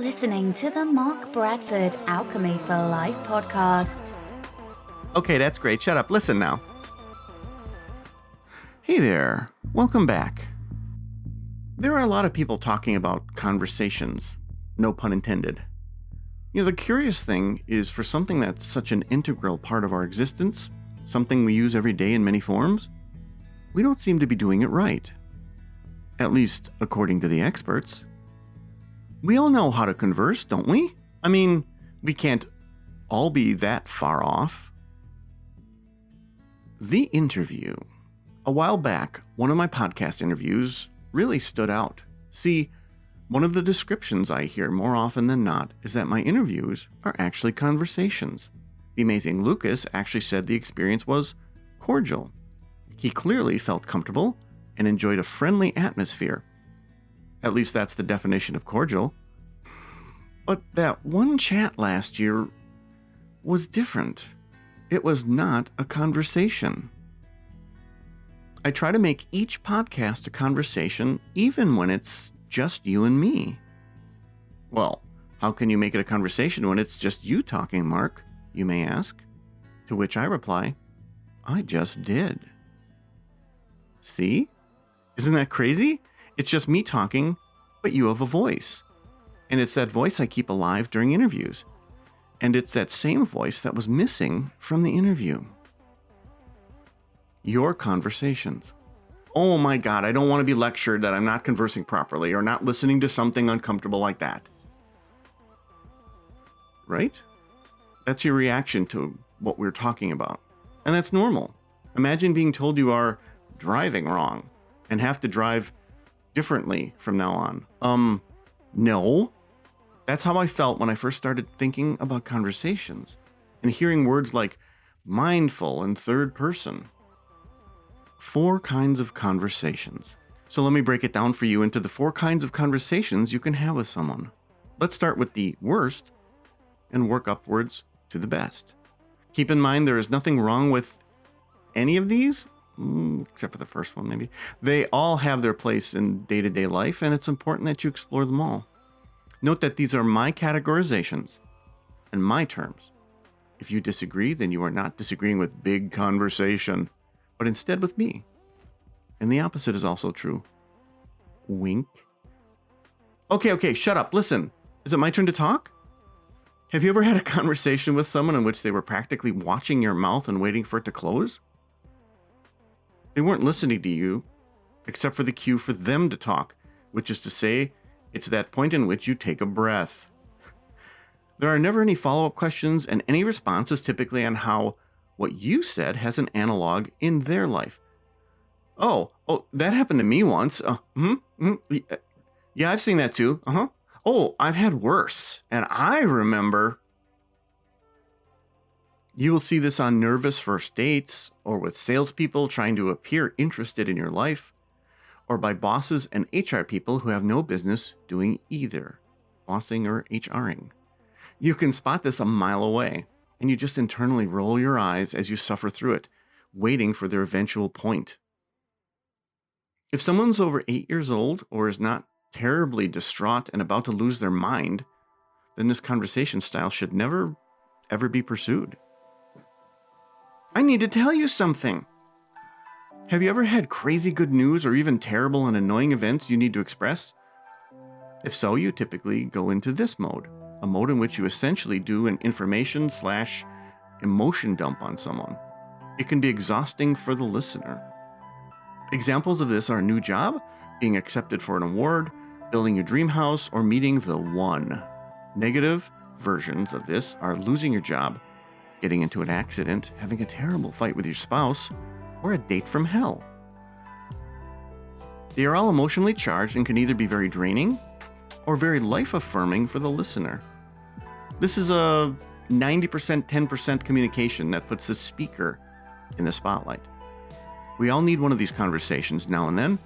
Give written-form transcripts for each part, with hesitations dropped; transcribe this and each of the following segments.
listening to the Mark Bradford Alchemy for Life podcast. Okay, that's great. Shut up. Listen now. Hey there. Welcome back. There are a lot of people talking about conversations. No pun intended. You know, the curious thing is for something that's such an integral part of our existence, something we use every day in many forms, we don't seem to be doing it right. At least, according to the experts. We all know how to converse, don't we? I mean, we can't all be that far off. The interview. A while back, one of my podcast interviews really stood out. See, one of the descriptions I hear more often than not is that my interviews are actually conversations. The amazing Lucas actually said the experience was cordial. He clearly felt comfortable and enjoyed a friendly atmosphere. At least that's the definition of cordial. But that one chat last year was different. It was not a conversation. I try to make each podcast a conversation, even when it's just you and me. Well, how can you make it a conversation when it's just you talking, Mark? You may ask. To which I reply, I just did. See? Isn't that crazy? It's just me talking, but you have a voice. And it's that voice I keep alive during interviews. And it's that same voice that was missing from the interview. Your conversations. Oh my God, I don't want to be lectured that I'm not conversing properly or not listening to something uncomfortable like that. Right? That's your reaction to what we're talking about. And that's normal. Imagine being told you are driving wrong and have to drive differently from now on. No. That's how I felt when I first started thinking about conversations and hearing words like mindful and third person. 4 kinds of conversations. So let me break it down for you into the 4 kinds of conversations you can have with someone. Let's start with the worst and work upwards to the best. Keep in mind there is nothing wrong with any of these, except for the first one maybe. They all have their place in day-to-day life, and it's important that you explore them all. Note that these are my categorizations and my terms. If you disagree, then you are not disagreeing with big conversation, but instead with me. And the opposite is also true. Wink. Okay, shut up. Listen, is it my turn to talk? Have you ever had a conversation with someone in which they were practically watching your mouth and waiting for it to close? They weren't listening to you, except for the cue for them to talk, which is to say, it's that point in which you take a breath. There are never any follow-up questions, and any response is typically on how what you said has an analog in their life. Oh, that happened to me once. Yeah, I've seen that too. Oh, I've had worse, and I remember. You will see this on nervous first dates, or with salespeople trying to appear interested in your life, or by bosses and HR people who have no business doing either, bossing or HRing. You can spot this a mile away, and you just internally roll your eyes as you suffer through it, waiting for their eventual point. If someone's over 8 years old or is not terribly distraught and about to lose their mind, then this conversation style should never, ever be pursued. I need to tell you something. Have you ever had crazy good news or even terrible and annoying events you need to express? If so, you typically go into this mode, a mode in which you essentially do an information/emotion dump on someone. It can be exhausting for the listener. Examples of this are a new job, being accepted for an award, building your dream house, or meeting the one. Negative versions of this are losing your job, getting into an accident, having a terrible fight with your spouse, or a date from hell. They are all emotionally charged and can either be very draining or very life-affirming for the listener. This is a 90%, 10% communication that puts the speaker in the spotlight. We all need one of these conversations now and then,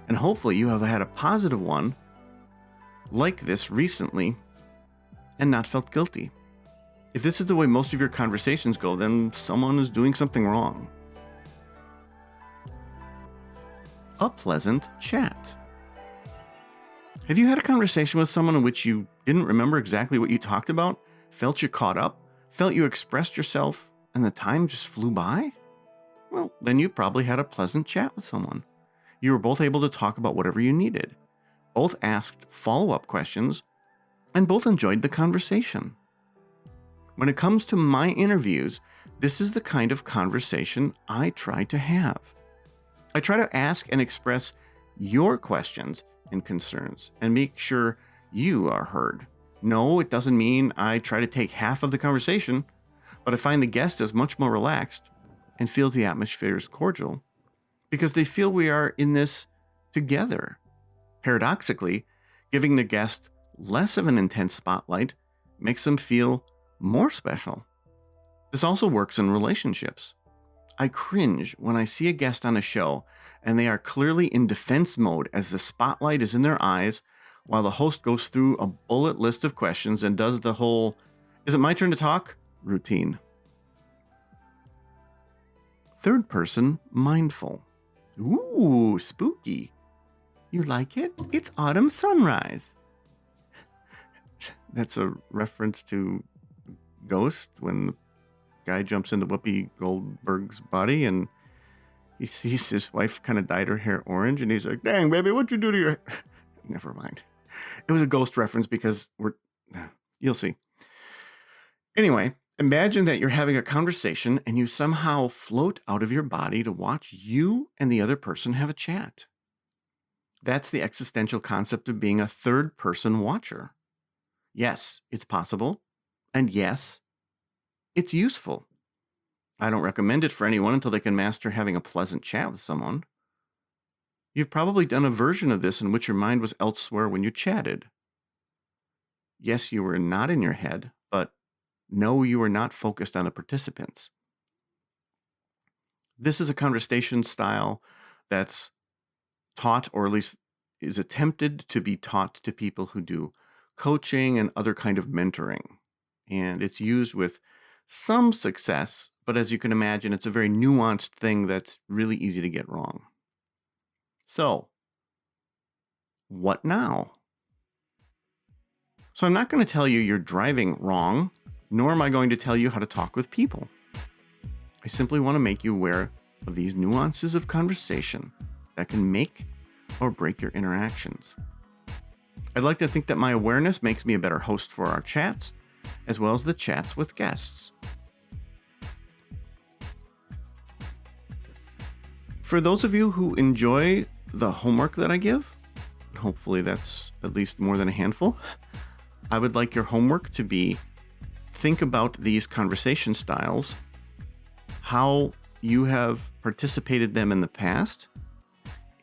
and hopefully you have had a positive one like this recently and not felt guilty. If this is the way most of your conversations go, then someone is doing something wrong. A pleasant chat. Have you had a conversation with someone in which you didn't remember exactly what you talked about, felt you caught up, felt you expressed yourself, and the time just flew by? Well, then you probably had a pleasant chat with someone. You were both able to talk about whatever you needed, both asked follow-up questions, and both enjoyed the conversation. When it comes to my interviews, this is the kind of conversation I try to have. I try to ask and express your questions and concerns and make sure you are heard. No, it doesn't mean I try to take half of the conversation, but I find the guest is much more relaxed and feels the atmosphere is cordial because they feel we are in this together. Paradoxically, giving the guest less of an intense spotlight makes them feel more special. This also works in relationships. I cringe when I see a guest on a show and they are clearly in defense mode as the spotlight is in their eyes while the host goes through a bullet list of questions and does the whole, "Is it my turn to talk?" routine. Third person mindful. Ooh, spooky. You like it? It's autumn sunrise. That's a reference to Ghost when the guy jumps into Whoopi Goldberg's body and he sees his wife kind of dyed her hair orange and he's like, "Dang, baby, what'd you do to your..." Never mind. It was a Ghost reference because you'll see. Anyway, imagine that you're having a conversation and you somehow float out of your body to watch you and the other person have a chat. That's the existential concept of being a third person watcher. Yes, it's possible. And yes, it's useful. I don't recommend it for anyone until they can master having a pleasant chat with someone. You've probably done a version of this in which your mind was elsewhere when you chatted. Yes, you were not in your head, but no, you were not focused on the participants. This is a conversation style that's taught, or at least is attempted to be taught to people who do coaching and other kind of mentoring. And it's used with some success, but as you can imagine, it's a very nuanced thing that's really easy to get wrong. So, what now? So I'm not going to tell you you're driving wrong, nor am I going to tell you how to talk with people. I simply want to make you aware of these nuances of conversation that can make or break your interactions. I'd like to think that my awareness makes me a better host for our chats, as well as the chats with guests. For those of you who enjoy the homework that I give, hopefully that's at least more than a handful, I would like your homework to be think about these conversation styles, how you have participated them in the past,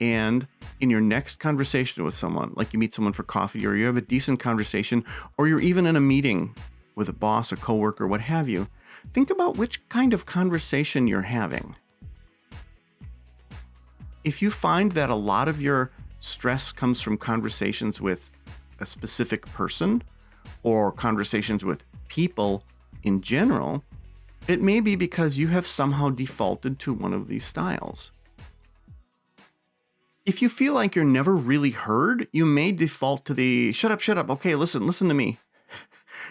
and in your next conversation with someone, like you meet someone for coffee or you have a decent conversation, or you're even in a meeting with a boss, a coworker, what have you, think about which kind of conversation you're having. If you find that a lot of your stress comes from conversations with a specific person or conversations with people in general, it may be because you have somehow defaulted to one of these styles. If you feel like you're never really heard, you may default to the shut up, okay, listen to me.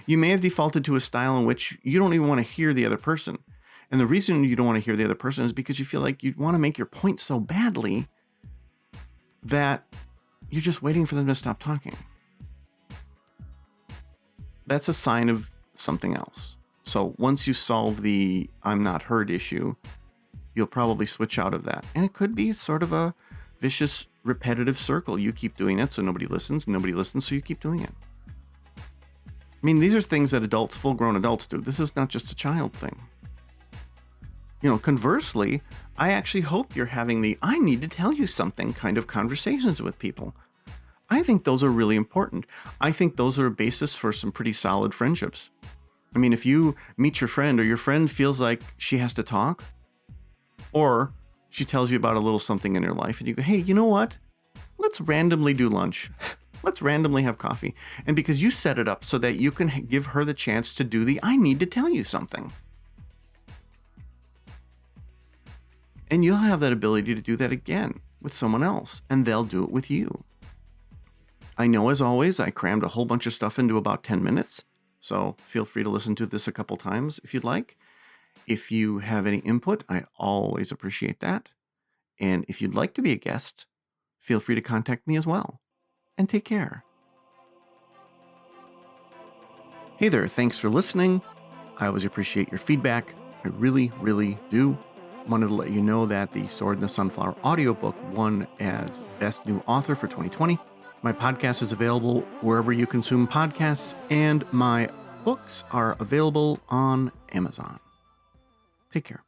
You may have defaulted to a style in which you don't even want to hear the other person. And the reason you don't want to hear the other person is because you feel like you want to make your point so badly that you're just waiting for them to stop talking. That's a sign of something else. So once you solve the I'm not heard issue, you'll probably switch out of that. And it could be sort of a vicious, repetitive circle. You keep doing it, so nobody listens, so you keep doing it. I mean, these are things that adults, full-grown adults do. This is not just a child thing. Conversely, I actually hope you're having the I need to tell you something kind of conversations with people. I think those are really important. I think those are a basis for some pretty solid friendships. I mean, if you meet your friend or your friend feels like she has to talk, or she tells you about a little something in her life and you go, hey, you know what? Let's randomly do lunch. Let's randomly have coffee. And because you set it up so that you can give her the chance to do the I need to tell you something. And you'll have that ability to do that again with someone else, and they'll do it with you. I know, as always, I crammed a whole bunch of stuff into about 10 minutes, so feel free to listen to this a couple times if you'd like. If you have any input, I always appreciate that. And if you'd like to be a guest, feel free to contact me as well. And take care. Hey there, thanks for listening. I always appreciate your feedback. I really, really do. Wanted to let you know that the Sword and the Sunflower audiobook won as Best New Author for 2020. My podcast is available wherever you consume podcasts, and my books are available on Amazon. Take care.